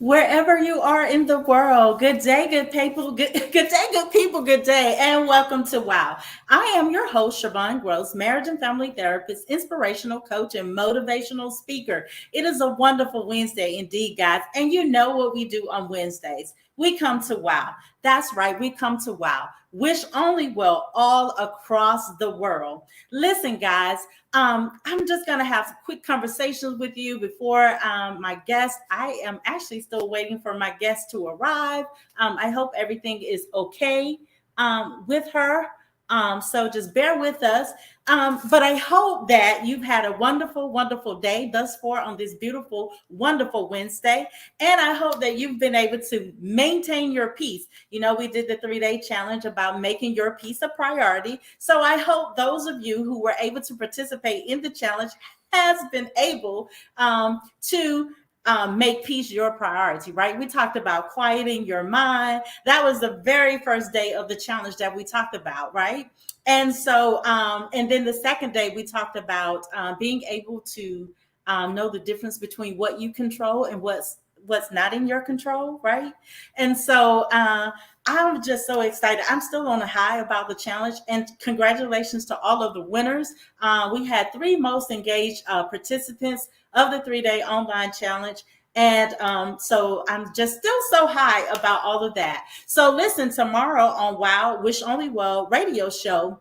Wherever you are in the world, good day, good people, good day, good people, good day, and welcome to Wow. I am your host, Siobhan Gross, marriage and family therapist, inspirational coach, and motivational speaker. It is a wonderful Wednesday indeed, guys, and you know what we do on Wednesdays. We come to Wow. That's right, we come to Wow. Wish only well all across the world. Listen, guys, I'm just going to have some quick conversations with you before my guest. I am actually still waiting for my guest to arrive. I hope everything is okay with her. So just bear with us. But I hope that you've had a wonderful, wonderful day thus far on this beautiful, wonderful Wednesday. And I hope that you've been able to maintain your peace. You know, we did the 3-day challenge about making your peace a priority. So I hope those of you who were able to participate in the challenge has been able to make peace your priority, right? We talked about quieting your mind. That was the very first day of the challenge that we talked about, right? And so, and then the second day, we talked about being able to know the difference between what you control and what's not in your control, right? And so I'm just so excited. I'm still on a high about the challenge, and congratulations to all of the winners. We had 3 most engaged participants of the 3-day online challenge. And so I'm just still so high about all of that. So listen, tomorrow on Wow, Wish Only Well radio show,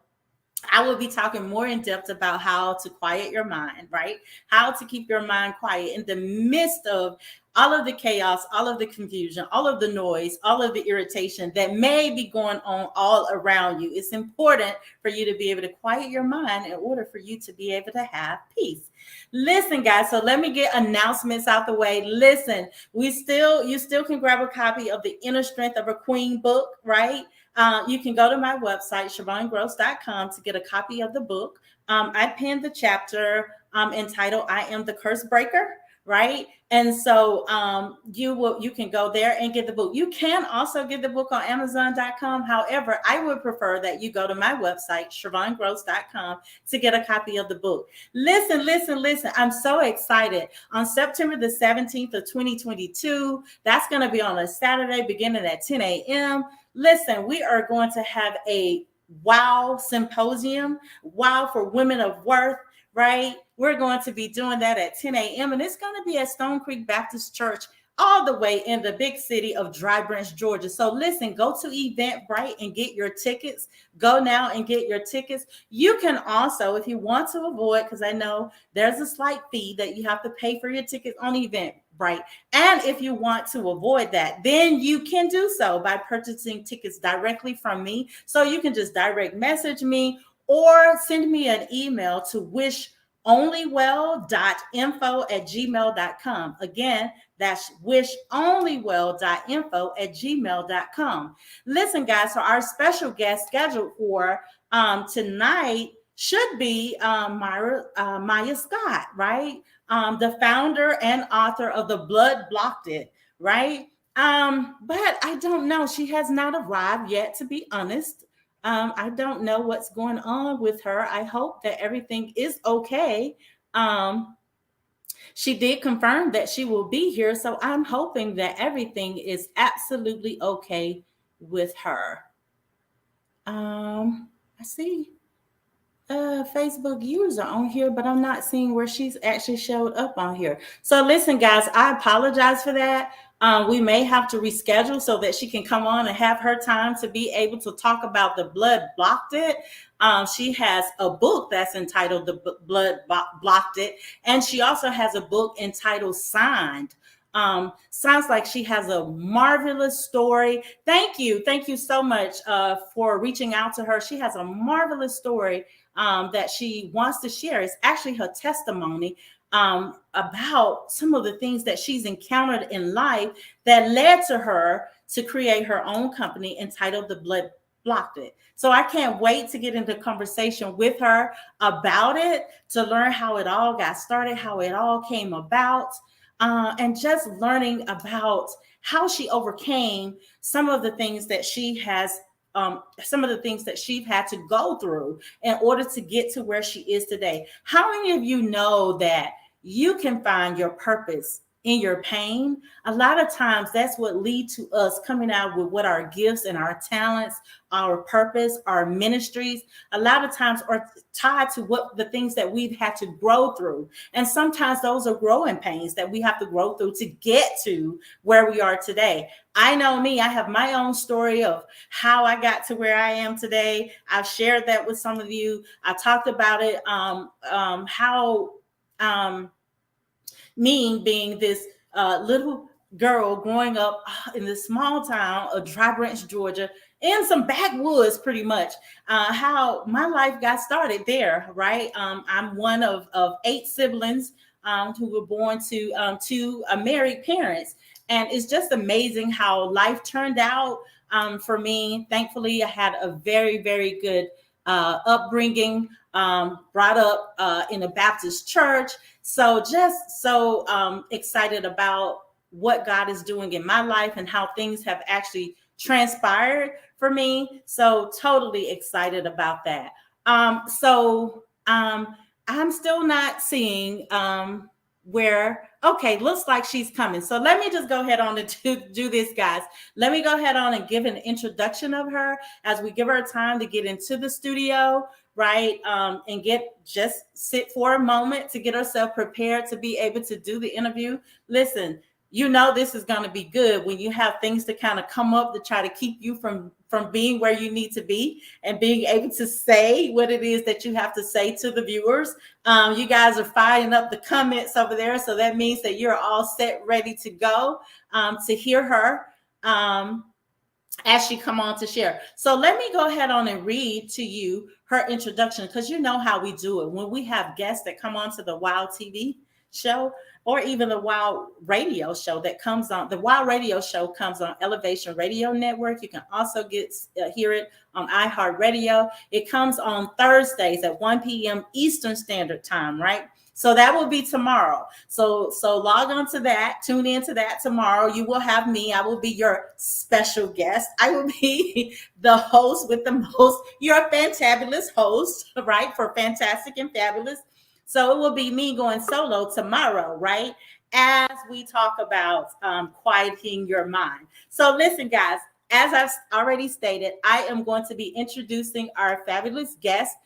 I will be talking more in depth about how to quiet your mind, right? How to keep your mind quiet in the midst of all of the chaos, all of the confusion, all of the noise, all of the irritation that may be going on all around you. It's important for you to be able to quiet your mind in order for you to be able to have peace. Listen, guys, so let me get announcements out the way. Listen, you still can grab a copy of the Inner Strength of a Queen book, right? You can go to my website, SiobhanGross.com, to get a copy of the book. I pinned the chapter entitled I Am the Curse Breaker, right? And so you can go there and get the book. You can also get the book on Amazon.com. However, I would prefer that you go to my website, SiobhanGross.com, to get a copy of the book. Listen, listen, listen. I'm so excited. On September the 17th of 2022, that's going to be on a Saturday beginning at 10 a.m. Listen, we are going to have a Wow symposium, Wow for Women of Worth, right? We're going to be doing that at 10 a.m. and it's going to be at Stone Creek Baptist Church all the way in the big city of Dry Branch, Georgia. So listen, go to Eventbrite and get your tickets. Go now and get your tickets. You can also, if you want to avoid, because I know there's a slight fee that you have to pay for your tickets on Eventbrite. And if you want to avoid that, then you can do so by purchasing tickets directly from me. So you can just direct message me or send me an email to wishontywell.info@gmail.com. Again, that's wishontywell.info@gmail.com. Listen, guys, so our special guest scheduled for tonight should be Maya Scott, right? The founder and author of The Blood Blocked It, right? But I don't know. She has not arrived yet, to be honest. I don't know what's going on with her. I hope that everything is okay. She did confirm that she will be here, so I'm hoping that everything is absolutely okay with her. I see Facebook user on here, but I'm not seeing where she's actually showed up on here. So listen, guys, I apologize for that. We may have to reschedule so that she can come on and have her time to be able to talk about The Blood Blocked It. She has a book that's entitled Blood Blocked It, and she also has a book entitled Signed. Sounds like she has a marvelous story. Thank you so much for reaching out to her. She has a marvelous story that she wants to share. It's actually her testimony about some of the things that she's encountered in life that led to her to create her own company entitled The Blood Blocked It. So I can't wait to get into conversation with her about it, to learn how it all got started, how it all came about, and just learning about how she overcame some of the things that she has some of the things that she's had to go through in order to get to where she is today. How many of you know that you can find your purpose in your pain, a lot of times that's what lead to us coming out with what our gifts and our talents, our purpose, our ministries, a lot of times are tied to what the things that we've had to grow through. And sometimes those are growing pains that we have to grow through to get to where we are today. I know me, I have my own story of how I got to where I am today. I've shared that with some of you. I talked about it, how um, me being this little girl growing up in this small town of Dry Branch, Georgia, in some backwoods, pretty much, how my life got started there, right? I'm one of 8 siblings who were born to married parents. And it's just amazing how life turned out for me. Thankfully, I had a very, very good upbringing, brought up in a Baptist church. So just so excited about what God is doing in my life and how things have actually transpired for me. So totally excited about that. I'm still not seeing where, okay, looks like she's coming. So let me just go ahead on and do this, guys. Let me go ahead on and give an introduction of her as we give her time to get into the studio, right? And just sit for a moment to get herself prepared to be able to do the interview. Listen, you know this is going to be good when you have things to kind of come up to try to keep you from being where you need to be and being able to say what it is that you have to say to the viewers. You guys are firing up the comments over there, so that means that you're all set, ready to go to hear her as she come on to share. So let me go ahead on and read to you her introduction, because you know how we do it when we have guests that come on to the WOW TV show, or even the WOW radio show that comes on. The WOW radio show comes on Elevation Radio Network. You can also hear it on iHeartRadio. It comes on Thursdays at 1 p.m. Eastern Standard Time, right? So that will be tomorrow. So log on to that, tune into that tomorrow. You will have me. I will be your special guest. I will be the host with the most. You're a fantabulous host, right? For Fantastic and Fabulous. So it will be me going solo tomorrow, right? As we talk about quieting your mind. So listen, guys, as I've already stated, I am going to be introducing our fabulous guest.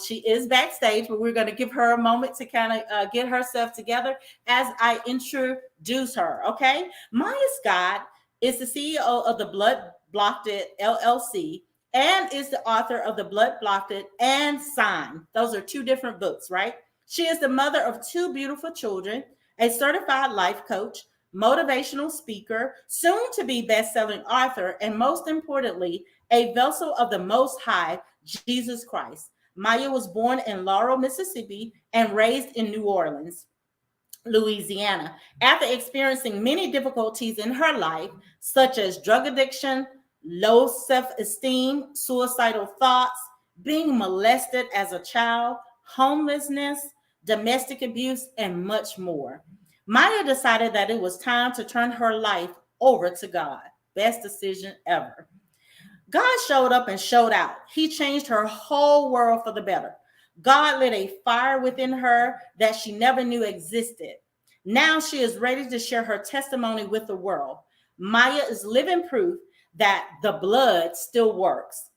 She is backstage, but we're going to give her a moment to kind of get herself together as I introduce her. Okay. Maya Scott is the CEO of the Blood Blocked It LLC and is the author of the Blood Blocked It and Sign. Those are 2 different books, right? She is the mother of 2 beautiful children, a certified life coach, motivational speaker, soon to be best-selling author, and most importantly, a vessel of the Most High, Jesus Christ. Maya was born in Laurel, Mississippi, and raised in New Orleans, Louisiana. After experiencing many difficulties in her life, such as drug addiction, low self-esteem, suicidal thoughts, being molested as a child, homelessness, domestic abuse, and much more, Maya decided that it was time to turn her life over to God. Best decision ever. God showed up and showed out. He changed her whole world for the better. God lit a fire within her that she never knew existed. Now she is ready to share her testimony with the world. Maya is living proof that the blood still works.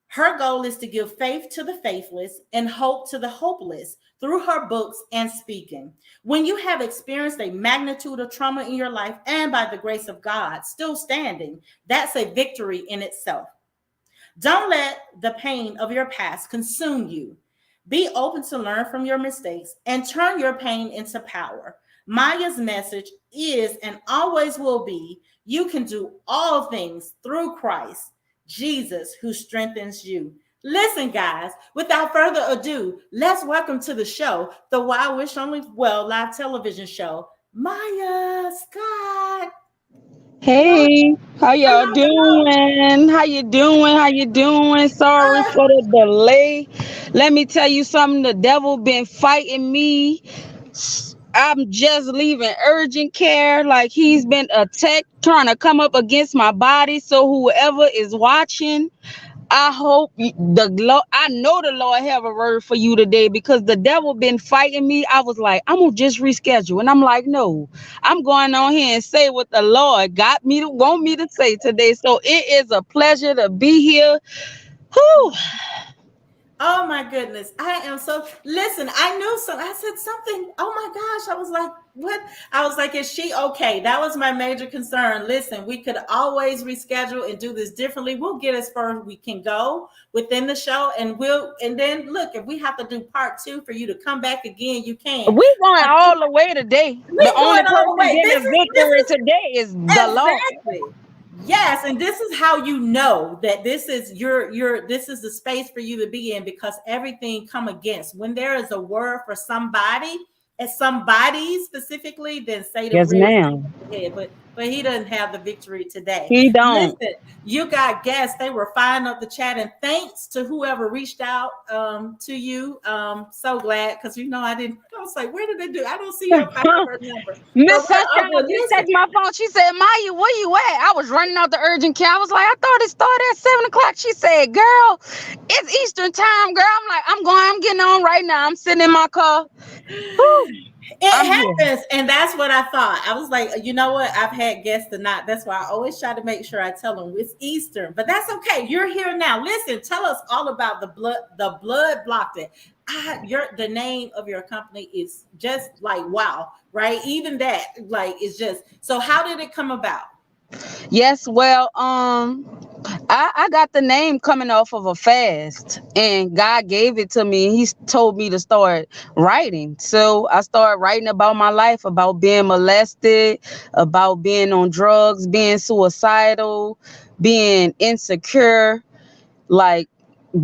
Her goal is to give faith to the faithless and hope to the hopeless through her books and speaking. When you have experienced a magnitude of trauma in your life and by the grace of God still standing, that's a victory in itself. Don't let the pain of your past consume you. Be open to learn from your mistakes and turn your pain into power. Maya's message is and always will be, you can do all things through Christ, Jesus, who strengthens you. Listen, guys, without further ado, let's welcome to the show, the Wild Wish Only Well live television show, Maya Scott. Hey, how y'all Hello, hello. doing? How you doing? How you doing? Sorry for the delay. Let me tell you something. The devil been fighting me. I'm just leaving urgent care. Like he's been attacked, trying to come up against my body. So whoever is watching, I hope the Lord, I know the Lord have a word for you today, because the devil been fighting me. I was like, I'm gonna just reschedule, and I'm like, no, I'm going on here and say what the Lord got me to want me to say today. So it is a pleasure to be here. Whew. Oh my goodness. I am so listen, I knew some I said something. Oh my gosh. I was like, what? I was like, is she okay? That was my major concern. Listen, we could always reschedule and do this differently. We'll get as far as we can go within the show, and then look, if we have to do part two for you to come back again, you can. We going But all the way today. we The only going all the person way. getting a This victory is today is the Lord. exactly. Yes, and this is how you know that this is your this is the space for you to be in, because everything come against when there is a word for somebody and somebody specifically, then Satan Yes, rears ma'am. the head. But he doesn't have the victory today. He don't. Listen, you got guests. They were firing up the chat, and thanks to whoever reached out to you. So glad, because I didn't. I was like, where did they do? I don't see her number, but Miss we're all Sunshine good. just Listen. text my phone. She said, Maya, where you at? I was running out the urgent care. I was like, I thought it started at 7 o'clock. She said, girl, it's Eastern time, girl. I'm like, I'm getting on right now. I'm sitting in my car. Whew, It I'm here. happens, and that's what I thought. I was like, you know what? I've had guests or not. That's why I always try to make sure I tell them it's Eastern, but that's okay. You're here now. Listen, tell us all about the blood blocked it. The name of your company is just like wow, right? Even that, like, it's just so. How did it come about? Yes, well, I got the name coming off of a fast, and God gave it to me. He told me to start writing. So I started writing about my life, about being molested, about being on drugs, being suicidal, being insecure, like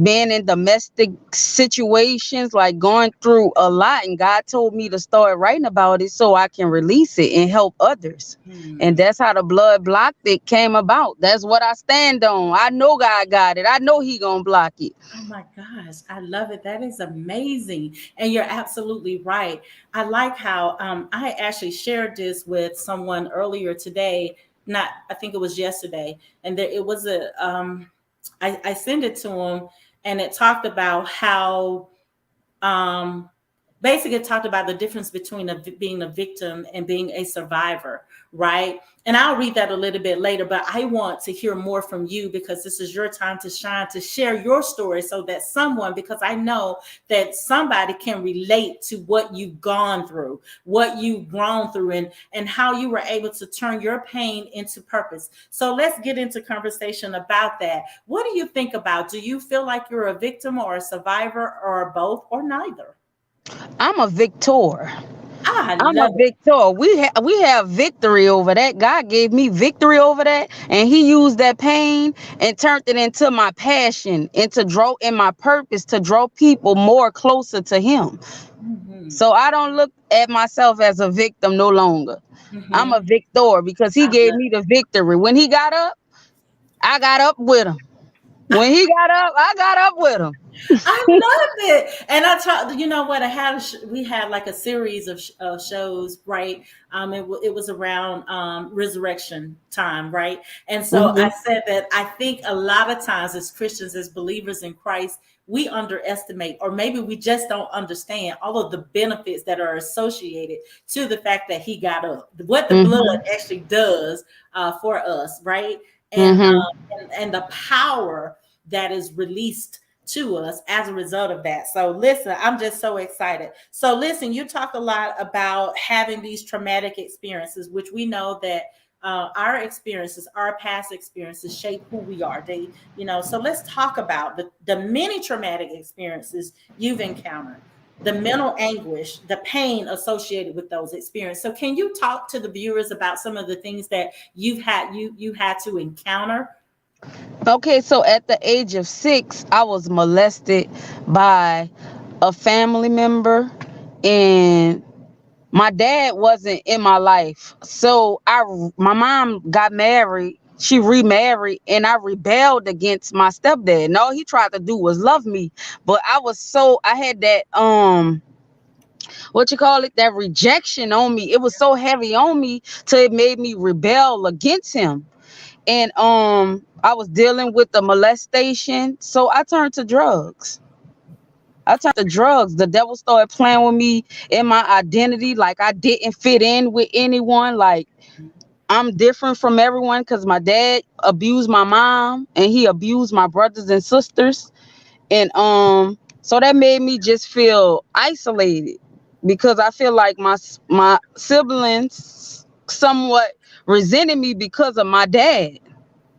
being in domestic situations, like going through a lot. And God told me to start writing about it so I can release it and help others. And Hmm. that's how the blood blocked it came about. That's what I stand on. I know God got it. I know He gonna block it. Oh my gosh, I love it. That is amazing. And you're absolutely right. I like how I actually shared this with someone earlier today. Not, I think it was yesterday. And there it was I sent it to him, and it talked about how um, basically it talked about the difference between being a victim and being a survivor, right? And I'll read that a little bit later, but I want to hear more from you, because this is your time to shine, to share your story, so that someone, because I know that somebody can relate to what you've gone through, what you've grown through, and how you were able to turn your pain into purpose. So let's get into conversation about that. What do you think about? Do you feel like you're a victim or a survivor, or both, or neither? I'm a victor. I I'm a love it. victor. We have victory over that. God gave me victory over that, and He used that pain and turned it into my passion, into draw in my purpose to draw people more closer to Him. Hmm. So I don't look at myself as a victim no longer. I'm a Hmm. victor because He I gave love me the victory. When He got up, I got up with Him. When He got up, I got up with Him. I love it. And I talked, you know what? We had like a series of shows, right? It was around resurrection time, right? And so I Hmm. said that I think a lot of times as Christians, as believers in Christ, we underestimate, or maybe we just don't understand all of the benefits that are associated to the fact that He got up, what the blood Hmm. actually does for us, right? And, Hmm. and the power that is released to us as a result of that. So listen, I'm just so excited. So listen, you talk a lot about having these traumatic experiences, which we know that our experiences, our past experiences shape who we are. So let's talk about the many traumatic experiences you've encountered, the mental anguish, the pain associated with those experiences. So can you talk to the viewers about some of the things that you had to encounter? Okay, so at the age of 6, I was molested by a family member, and my dad wasn't in my life. So my mom got married. She remarried, and I rebelled against my stepdad. And all he tried to do was love me, but I had that what you call it, that rejection on me. It was so heavy on me till it made me rebel against him. and I was dealing with the molestation, so I turned to drugs. The devil started playing with me in my identity, like I didn't fit in with anyone, like I'm different from everyone because my dad abused my mom and he abused my brothers and sisters. And so that made me just feel isolated because I feel like my siblings somewhat resented me because of my dad.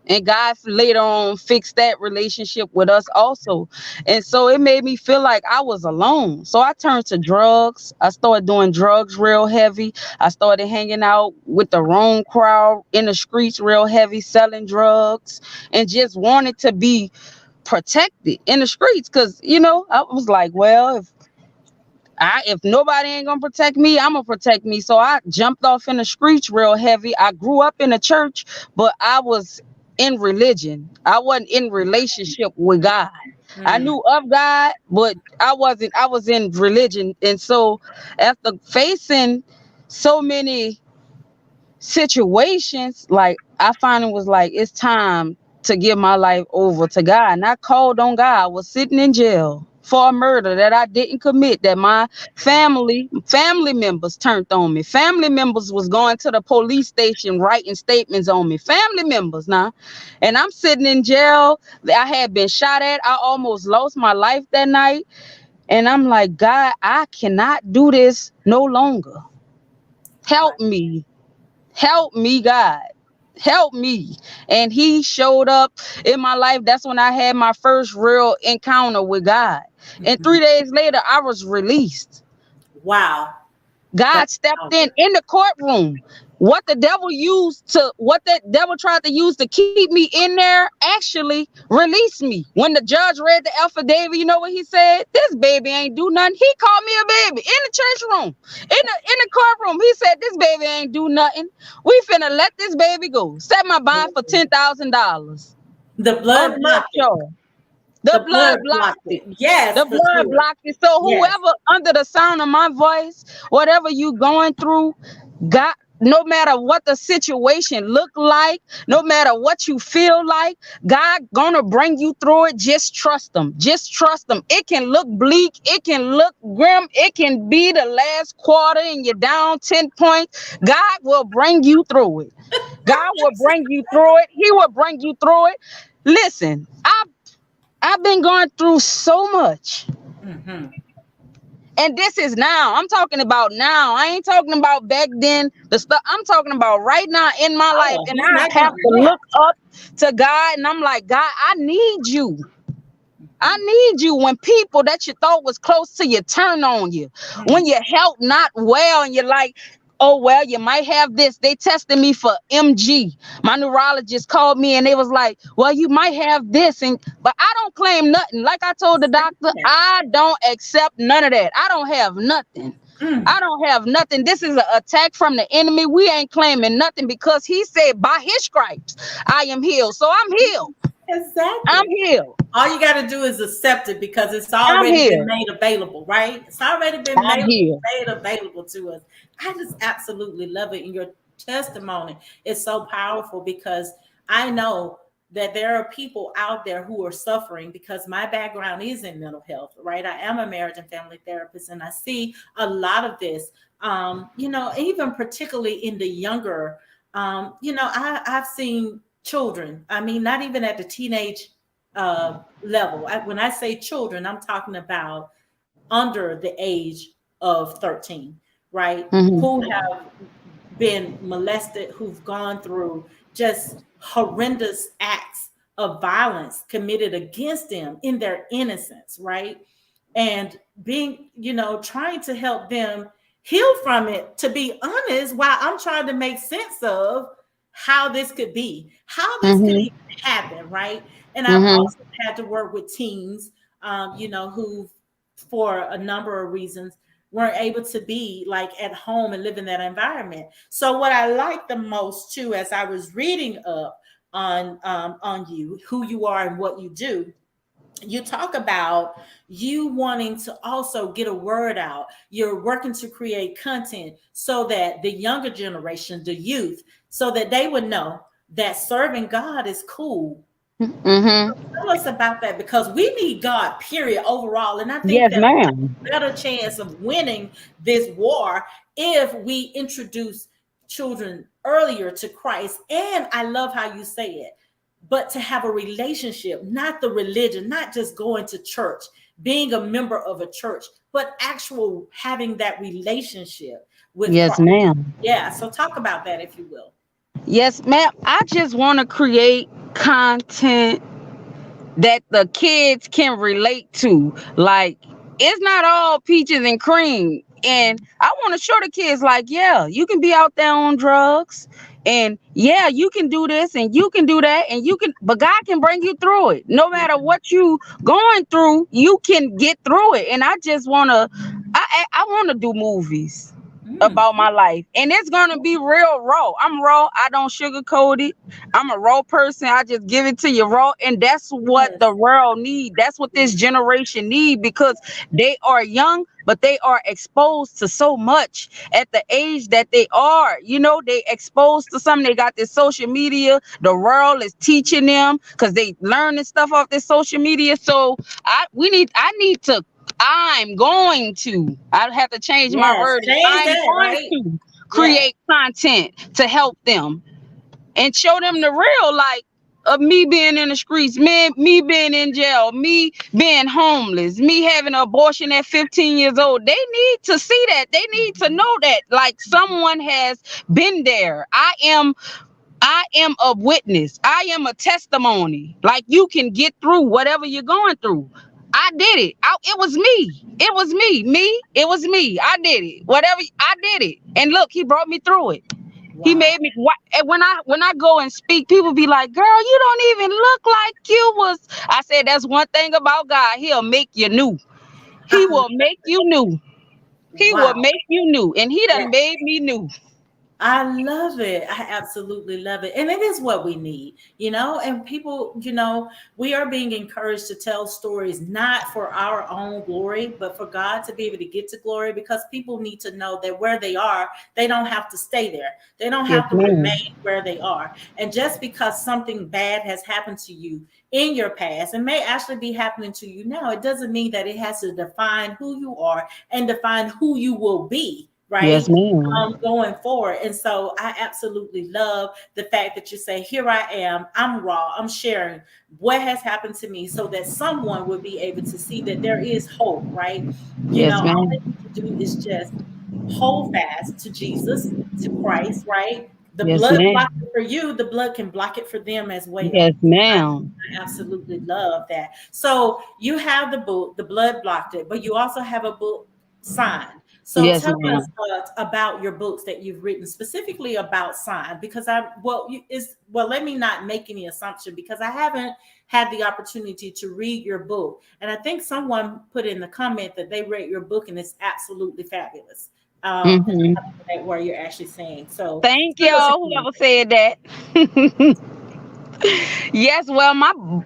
And God later on fixed that relationship with us also. And so it made me feel like I was alone. So I turned to drugs. I started doing drugs real heavy. I started hanging out with the wrong crowd in the streets real heavy, selling drugs, and just wanted to be protected in the streets. Cause I was like, well, if nobody ain't gonna protect me, I'm gonna protect me. So I jumped off in the streets real heavy. I grew up in the church, but I was in religion. I wasn't in relationship with God. I Mm, knew of God, but I wasn't. I was in religion, and so after facing so many situations, like I finally was like, it's time to give my life over to God. And I called on God. I was sitting in jail for a murder that I didn't commit, that my family members turned on me. Family members was going to the police station writing statements on me. Family members now. And I'm sitting in jail. I had been shot at. I almost lost my life that night. And I'm like, God, I cannot do this no longer. right. Help me. Help me, God. Help me. And he showed up in my life. That's when I had my first real encounter with God. And Mhm. 3 days later, I was released. Wow. That's God stepped powerful. in the courtroom. What that devil tried to use to keep me in there actually released me. When the judge read the affidavit, you know what he said? This baby ain't do nothing. He called me a baby in the church room, in the courtroom. He said, this baby ain't do nothing. We finna let this baby go. Set my bond for $10,000 The on blood the murder blocked it. charge. The The blood blood blocked blocked it. it. Yes, The for blood sure. blocked it. So Yes. whoever under the sound of my voice, whatever you going through, God, no matter what the situation look like, no matter what you feel like, God gonna bring you through it. Just trust him. Just trust him. It can look bleak. It can look grim. It can be the last quarter and you're down 10 points. God will bring you through it. God will bring you through it. He will bring you through it. Listen, I've been going through so much. Hmm. And this is now. I'm talking about now. I ain't talking about back then. The stuff I'm talking about right now in my life. Oh, And he's not I have going. to Yeah. look up to God. And I'm like, God, I need you. I need you when people that you thought was close to you turn on you. Mm. When your health not well and you're like, oh well, you might have this. They tested me for MG. My neurologist called me and they was like, well, you might have this. And but I don't claim nothing. Like I told the doctor, I don't accept none of that. I don't have nothing. Mm. I don't have nothing. This is an attack from the enemy. We ain't claiming nothing because he said by his stripes I am healed. So I'm healed. I'm Exactly. healed. All you got to do is accept it because it's I'm already been healed. made available, right? It's already been I'm made, healed. made available to us. I just absolutely love it. And your testimony is so powerful because I know that there are people out there who are suffering because my background is in mental health, right? I am a marriage and family therapist, and I see a lot of this, even particularly in the younger, I've seen children. I mean, not even at the teenage level. When I say children, I'm talking about under the age of 13, right? Hmm. Who have been molested, who've gone through just horrendous acts of violence committed against them in their innocence, right? And being, trying to help them heal from it, to be honest, while I'm trying to make sense of how this could be, how this could Hmm. even happen, right? And I've Hmm. also had to work with teens, who, for a number of reasons, weren't able to be like at home and live in that environment. So what I like the most too, as I was reading up on you, who you are and what you do, you talk about you wanting to also get a word out. You're working to create content so that the younger generation, the youth, so that they would know that serving God is cool. Mm-hmm. Tell us about that, because we need God, period, overall. And I think Yes, that we ma'am. have a better chance of winning this war if we introduce children earlier to Christ. And I love how you say it, but to have a relationship, not the religion, not just going to church, being a member of a church, but actual having that relationship with Yes, Christ. ma'am. Yeah. So talk about that, if you will. Yes, ma'am. I just want to create content that the kids can relate to. Like, it's not all peaches and cream. And I want to show the kids, like, yeah, you can be out there on drugs. And yeah, you can do this and you can do that. And you can, but God can bring you through it. No Yeah. matter what you going through, you can get through it. And I just want to, I want to do movies Mm. about my life. And it's going to be real raw. I'm raw. I don't sugarcoat it. I'm a raw person. I just give it to you raw, and that's what Yes. the world need. That's what this generation need, because they are young, but they are exposed to so much at the age that they are. You know, they exposed to something. They got this social media. The world is teaching them because they learning stuff off this social media. So I need to. I'm going to. I have to change my Yes. word. Change I'm that, going right? to Yes. create content to help them and show them the real, like, of me being in the streets, me being in jail, me being homeless, me having an abortion at 15 years old. They need to see that. They need to know that, like, someone has been there. I am a witness. I am a testimony. Like, you can get through whatever you're going through. I did it. It was me. It was me. It was me. I did it. Whatever, I did it. And look, he brought me through it. He Wow. made me. And when I go and speak, people be like, "Girl, you don't even look like you was." I said, "That's one thing about God. He'll make you new. He I, will make you new. He will wow. make you new, and He Yeah. done made me new." I love it. I absolutely love it. And it is what we need, and people, we are being encouraged to tell stories not for our own glory, but for God to be able to get to glory, because people need to know that where they are, they don't have to stay there. They don't Yes, have to ma'am. remain where they are. And just because something bad has happened to you in your past and may actually be happening to you now, it doesn't mean that it has to define who you are and define who you will be, Yes, right? ma'am. Going forward. And so I absolutely love the fact that you say, here I am, I'm raw, I'm sharing what has happened to me so that someone will be able to see that there is hope, right? Yes, All they ma'am. need to do is just hold fast to Jesus, to Christ, right? The Yes, blood blocked ma'am. it for you, the blood can block it for them as well. Yes, ma'am. I absolutely love that. So you have the book, The Blood Blocked It, but you also have a book signed. So Yes, tell us ma'am. about your books that you've written specifically about sign, because let me not make any assumption, because I haven't had the opportunity to read your book, and I think someone put in the comment that they read your book and it's absolutely fabulous. And Hmm. that where you're actually saying. So Thank tell us if y'all, you want whoever to. said that. Yes, well,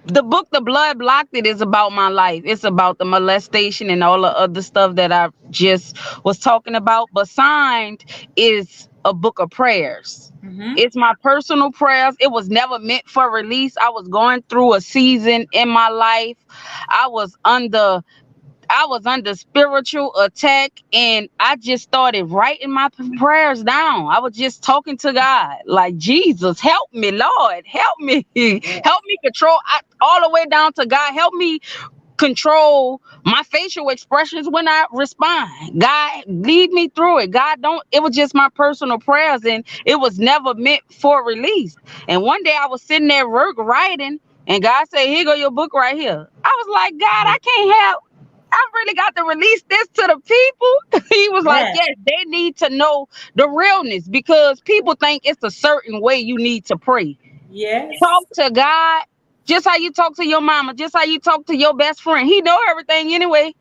the book "The Blood Blocked It" is about my life. It's about the molestation and all the other stuff that I just was talking about. But Signed is a book of prayers. Mm-hmm. It's my personal prayers. It was never meant for release. I was going through a season in my life. I was under I was under spiritual attack, and I just started writing my prayers down. I was just talking to God, like, Jesus, help me, Lord, help me, help me control, all the way down to God, help me control my facial expressions when I respond. God, lead me through it. God, don't, it was just my personal prayers, and it was never meant for release. And one day I was sitting there work writing, and God said, "Here go your book right here." I was like, "God, I can't have, I really got to release this to the people." He was like, Yes. "Yes, they need to know the realness, because people think it's a certain way you need to pray. Talk Yes. to God just how you talk to your mama, just how you talk to your best friend. He know everything anyway.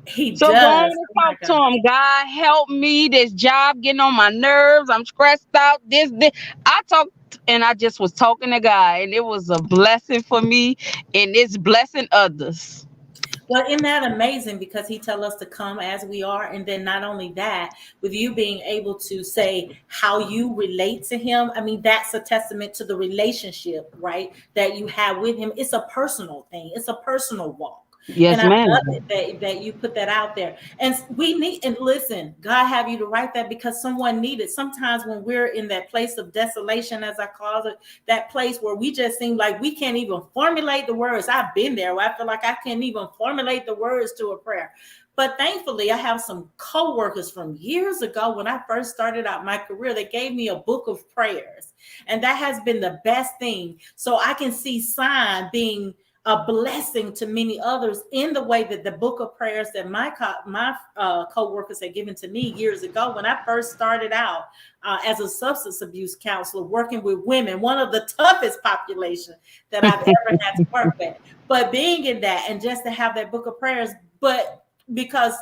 He So go on does. and Oh my talk to God. him. God, help me. This job getting on my nerves. I'm stressed out. This. I talked, and I just was talking to God, and it was a blessing for me, and it's blessing others." Well, isn't that amazing? Because he tell us to come as we are, and then not only that, with you being able to say how you relate to him, I mean, that's a testament to the relationship, right? That you have with him. It's a personal thing. It's a personal walk. And Yes, I love ma'am. it that you put that out there. And we need, and listen, God have you to write that because someone needed. Sometimes when we're in that place of desolation, as I call it, that place where we just seem like we can't even formulate the words. I've been there where I feel like I can't even formulate the words to a prayer. But thankfully, I have some co-workers from years ago when I first started out my career. They gave me a book of prayers, and that has been the best thing. So I can see sign being a blessing to many others in the way that the book of prayers that my co-workers had given to me years ago when I first started out as a substance abuse counselor working with women, one of the toughest population that I've ever had to work with. But being in that and just to have that book of prayers, but because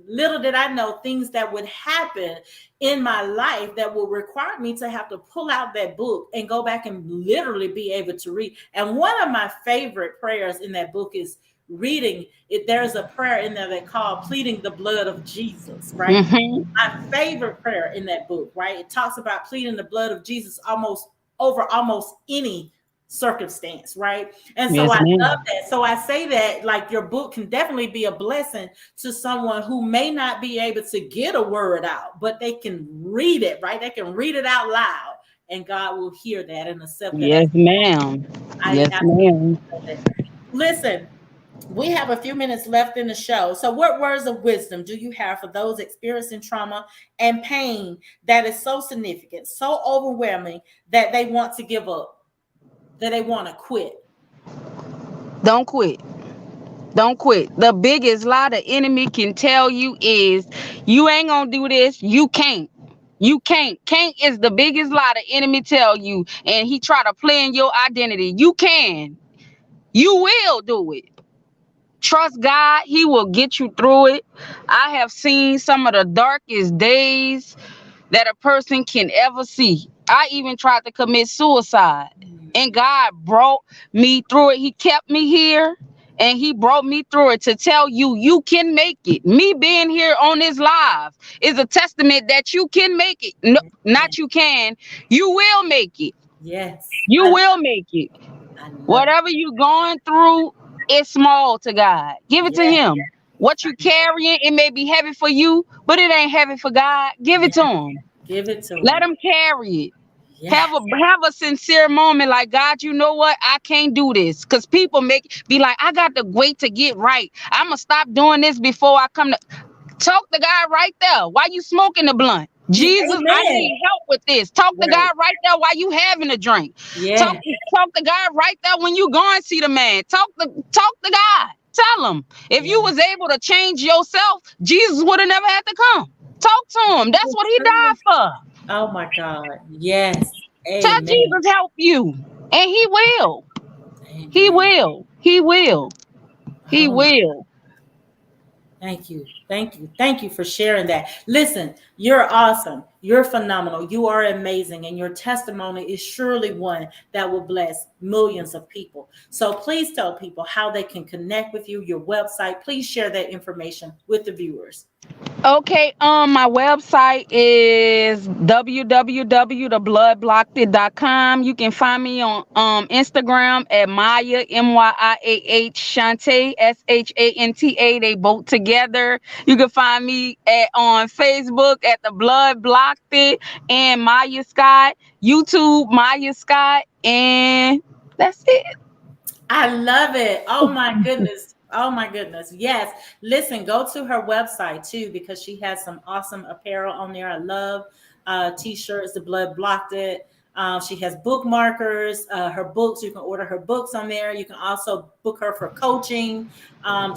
little did I know things that would happen in my life that will require me to have to pull out that book and go back and literally be able to read. And one of my favorite prayers in that book is reading it. There's a prayer in there that called pleading the blood of Jesus, right? Hmm. My favorite prayer in that book, right? It talks about pleading the blood of Jesus almost over almost any circumstance, right? And so Yes, I love ma'am. that. So I say that like your book can definitely be a blessing to someone who may not be able to get a word out, but they can read it, right? They can read it out loud, and God will hear that and accept that as Yes, ma'am. I Yes, absolutely ma'am. love it. Listen, we have a few minutes left in the show. So, what words of wisdom do you have for those experiencing trauma and pain that is so significant, so overwhelming that they want to give up, that they want to quit? Don't quit. Don't quit. The biggest lie the enemy can tell you is you ain't gonna do this. You can't. You can't. Can't is the biggest lie the enemy tell you, and he try to play in your identity. You can. You will do it. Trust God. He will get you through it. I have seen some of the darkest days that a person can ever see. I even tried to commit suicide, and God brought me through it. He kept me here, and He brought me through it to tell you you can make it. Me being here on this live is a testament that you can make it. No, not you can, you will make it. Yes, You will make it. I love it. Whatever you going through, it's small to God. Give it to Yes, Him. What I you love carrying, it may be heavy for you, but it ain't heavy for God. Give it. it to Yes, Him. give it to Let them. Him carry it. Have Yes, a sincere moment like, God, you know what? I can't do this. Cause people be like, I got to wait to get right. I'ma stop doing this before I come to talk to God right there. Why you smoking the blunt? Jesus, I amen. need help with this. Talk to Right. God right there while you having a drink. Talk Yes, talk to God right there when you go and see the man. Talk to God. Tell him. If you yes. was able to change yourself, Jesus would have never had to come. Talk to him. That's what he died for. Oh my God. Yes. Tell Amen. Jesus help you. And he will. He Amen. will. He will. He Oh my, will. thank you. Thank you. Thank you for sharing that. Listen, you're awesome. You're phenomenal. You are amazing. And your testimony is surely one that will bless millions of people. So please tell people how they can connect with you, your website. Please share that information with the viewers. Okay, my website is www.thebloodblocked.com. You can find me on Instagram at Maya Myaah Shante Shanta. They both together. You can find me on Facebook at the Blood Blocked It and Maya Scott, YouTube Maya Scott, and that's it. I love it. Oh my goodness. Oh my goodness. Yes. Listen, go to her website too because she has some awesome apparel on there. I love t-shirts. The blood blocked it. She has bookmarkers, her books. You can order her books on there. You can also book her for coaching,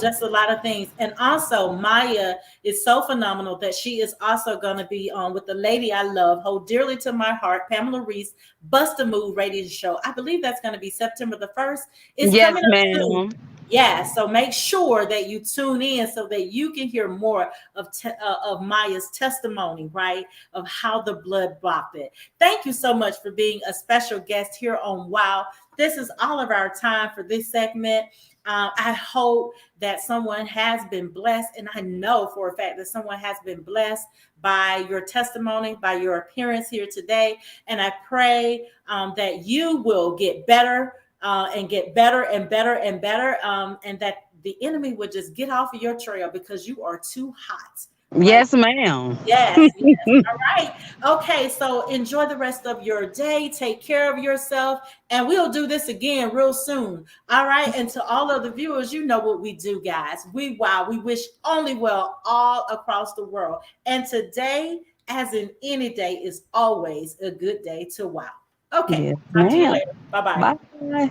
just a lot of things. And also, Maya is so phenomenal that she is also going to be on with the lady I love, hold dearly to my heart, Pamela Reese, Bust a Move radio show. I believe that's going to be September the 1st. It's Yes, coming up soon. ma'am. Yeah, so make sure that you tune in so that you can hear more of Maya's testimony, right? Of how the blood bought it. Thank you so much for being a special guest here on Wow. This is all of our time for this segment. I hope that someone has been blessed, and I know for a fact that someone has been blessed by your testimony, by your appearance here today. And I pray that you will get better and get better and better and better, and that the enemy would just get off of your trail because you are too hot, right? Yes, ma'am. Yes, yes. All right. Okay, so enjoy the rest of your day. Take care of yourself, and we'll do this again real soon. All right. And to all of the viewers, you know what we do, guys. We wish only well all across the world. And today, as in any day, is always a good day to wow. Okay. Yes, Talk to you ma'am. later. Bye bye. Bye.